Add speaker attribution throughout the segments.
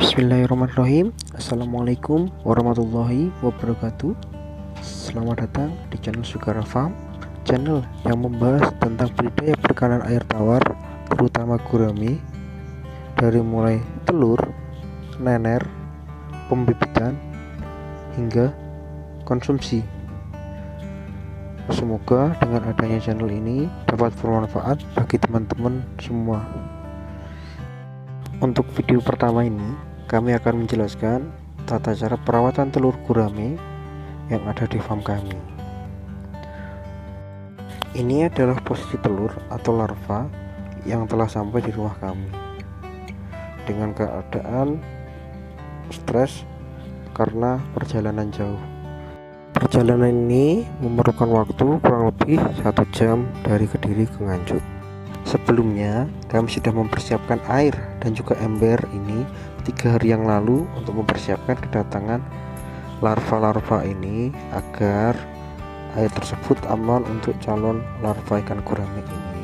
Speaker 1: Bismillahirrahmanirrahim. Assalamualaikum warahmatullahi wabarakatuh. Selamat datang di channel Sugara Farm, channel yang membahas tentang budidaya perikanan air tawar, terutama gurame, dari mulai telur, nener, pembibitan, hingga konsumsi. Semoga dengan adanya channel ini dapat bermanfaat bagi teman-teman semua. Untuk video pertama ini, kami akan menjelaskan tata cara perawatan telur gurame yang ada di farm kami. Ini adalah posisi telur atau larva yang telah sampai di rumah kami dengan keadaan stres karena perjalanan jauh. Perjalanan ini memerlukan waktu kurang lebih 1 jam dari Kediri ke Nganjuk. Sebelumnya kami sudah mempersiapkan air dan juga ember ini 3 hari yang lalu untuk mempersiapkan kedatangan larva-larva ini agar air tersebut aman untuk calon larva ikan gurame ini.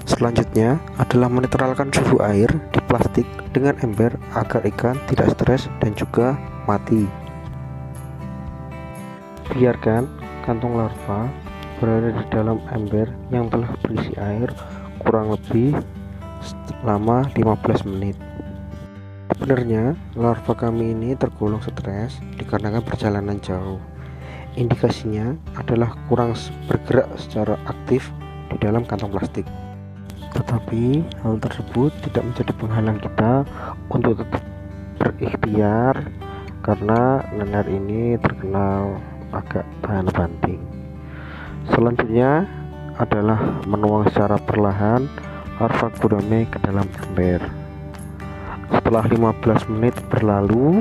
Speaker 1: Selanjutnya adalah menetralkan suhu air di plastik dengan ember agar ikan tidak stres dan juga mati. Biarkan kantong larva berada di dalam ember yang telah berisi air kurang lebih selama 15 menit. Sebenarnya larva kami ini tergolong stres dikarenakan perjalanan jauh. Indikasinya adalah kurang bergerak secara aktif di dalam kantong plastik. Tetapi hal tersebut tidak menjadi penghalang kita untuk tetap berikhtiar karena nener ini terkenal agak tahan banting. Selanjutnya adalah menuang secara perlahan larva gurame ke dalam ember. Setelah 15 menit berlalu,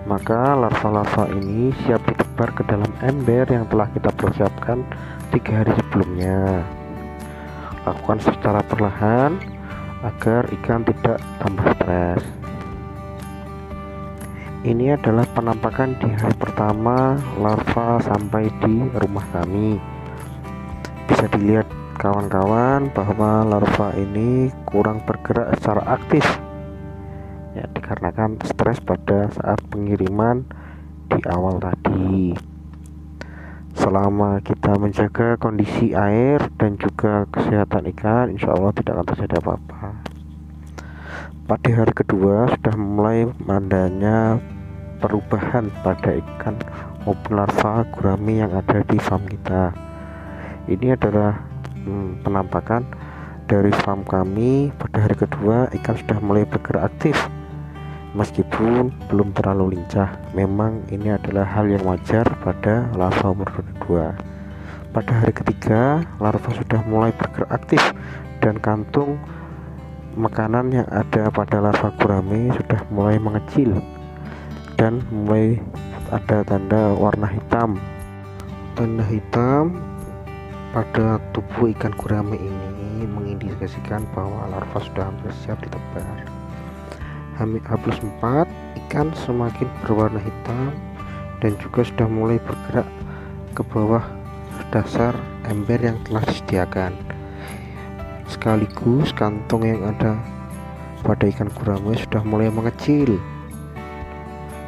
Speaker 1: maka larva-larva ini siap ditebar ke dalam ember yang telah kita persiapkan 3 hari sebelumnya. Lakukan secara perlahan agar ikan tidak tambah stres. Ini adalah penampakan di hari pertama larva sampai di rumah kami. Bisa dilihat kawan-kawan bahwa larva ini kurang bergerak secara aktif ya, dikarenakan stres pada saat pengiriman di awal tadi. Selama kita menjaga kondisi air dan juga kesehatan ikan, insya Allah tidak akan terjadi apa-apa. Pada hari kedua sudah mulai adanya perubahan pada ikan maupun larva gurame yang ada di farm kita. Ini adalah penampakan dari farm kami pada hari kedua. Ikan sudah mulai bergerak aktif meskipun belum terlalu lincah. Memang ini adalah hal yang wajar pada larva umur kedua. Pada hari ketiga larva sudah mulai bergerak aktif dan kantung makanan yang ada pada larva gurame sudah mulai mengecil dan mulai ada tanda warna hitam. Tanda hitam pada tubuh ikan gurame ini mengindikasikan bahwa larva sudah hampir siap ditebar. H+4 ikan semakin berwarna hitam dan juga sudah mulai bergerak ke bawah dasar ember yang telah disediakan. Sekaligus kantong yang ada pada ikan gurame sudah mulai mengecil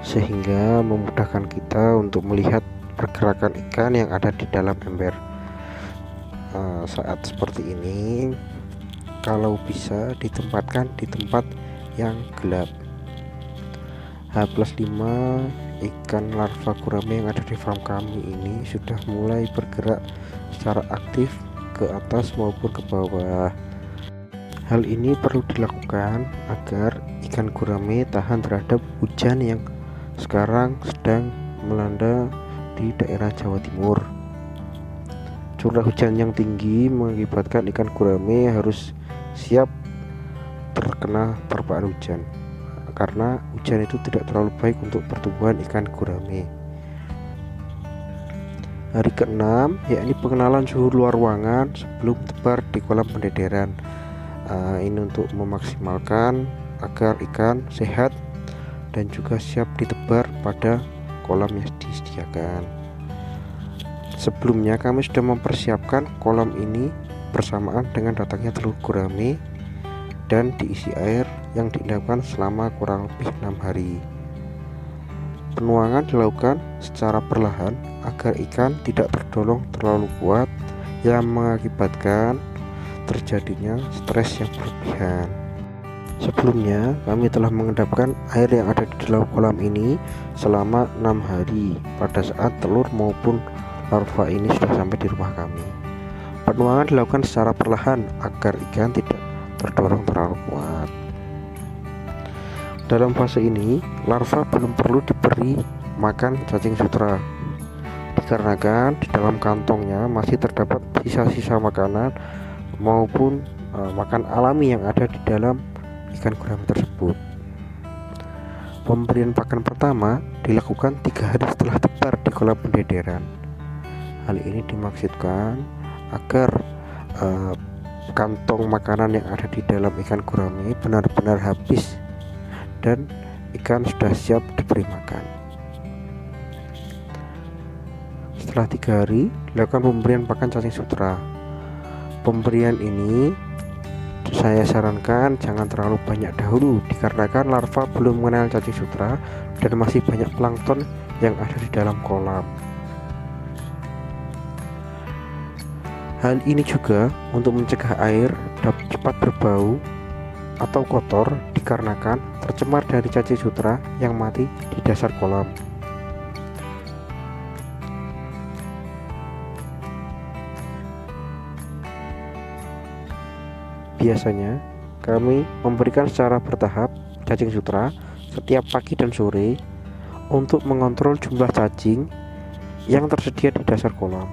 Speaker 1: sehingga memudahkan kita untuk melihat pergerakan ikan yang ada di dalam ember. Saat seperti ini kalau bisa ditempatkan di tempat yang gelap. H+5 ikan larva gurame yang ada di farm kami ini sudah mulai bergerak secara aktif ke atas maupun ke bawah. Hal ini perlu dilakukan agar ikan gurame tahan terhadap hujan yang sekarang sedang melanda di daerah Jawa Timur. Curah hujan yang tinggi mengakibatkan ikan gurame harus siap terkena terpaan hujan, karena hujan itu tidak terlalu baik untuk pertumbuhan ikan gurame. Hari ke-6 yakni pengenalan suhu luar ruangan sebelum tebar di kolam pendederan. Ini untuk memaksimalkan agar ikan sehat dan juga siap ditebar pada kolam yang disediakan. Sebelumnya kami sudah mempersiapkan kolam ini bersamaan dengan datangnya telur gurame dan diisi air yang diendapkan selama kurang lebih 6 hari. Penuangan dilakukan secara perlahan agar ikan tidak terdorong terlalu kuat yang mengakibatkan terjadinya stres yang berlebihan. Sebelumnya kami telah mengendapkan air yang ada di dalam kolam ini selama 6 hari pada saat telur maupun larva ini sudah sampai di rumah kami. Penuangan dilakukan secara perlahan agar ikan tidak terdorong terlalu kuat. Dalam fase ini larva belum perlu diberi makan cacing sutra dikarenakan di dalam kantongnya masih terdapat sisa-sisa makanan maupun makan alami yang ada di dalam ikan gurame tersebut. Pemberian pakan pertama dilakukan 3 hari setelah tebar di kolam pendederan. Hal ini dimaksudkan agar kantong makanan yang ada di dalam ikan gurame benar-benar habis dan ikan sudah siap diberi makan. Setelah 3 hari dilakukan pemberian pakan cacing sutra. Pemberian ini saya sarankan jangan terlalu banyak dahulu dikarenakan larva belum mengenal cacing sutra dan masih banyak plankton yang ada di dalam kolam. Hal ini juga untuk mencegah air dapat cepat berbau atau kotor dikarenakan tercemar dari cacing sutra yang mati di dasar kolam. Biasanya kami memberikan secara bertahap cacing sutra setiap pagi dan sore untuk mengontrol jumlah cacing yang tersedia di dasar kolam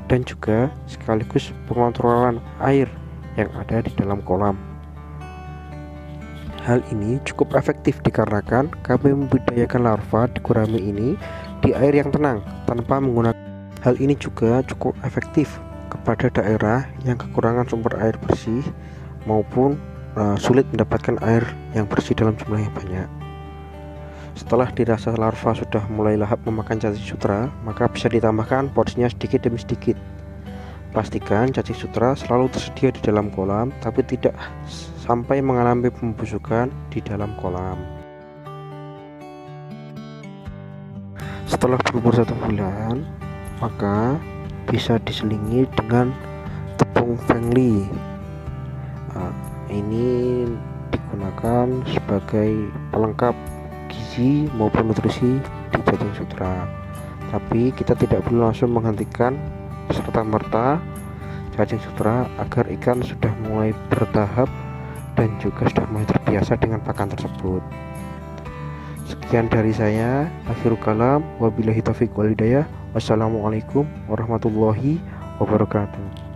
Speaker 1: dan juga sekaligus pengontrolan air yang ada di dalam kolam. Hal ini cukup efektif dikarenakan kami membudidayakan larva di gurame ini di air yang tenang tanpa menggunakan. Hal ini juga cukup efektif kepada daerah yang kekurangan sumber air bersih maupun sulit mendapatkan air yang bersih dalam jumlah yang banyak. Setelah dirasa larva sudah mulai lahap memakan cacing sutra, maka bisa ditambahkan porsinya sedikit demi sedikit. Pastikan cacing sutra selalu tersedia di dalam kolam, tapi tidak sampai mengalami pembusukan di dalam kolam. Setelah berumur 1 bulan, maka bisa diselingi dengan tepung fengli. Ini digunakan sebagai pelengkap gizi maupun nutrisi di cacing sutra. Tapi kita tidak perlu langsung menghentikan serta-merta cacing sutra agar ikan sudah mulai bertahap dan juga sudah mulai terbiasa dengan pakan tersebut. Sekian dari saya, akhirul kalam, wabillahi taufiq wal hidayah. Wassalamualaikum warahmatullahi wabarakatuh.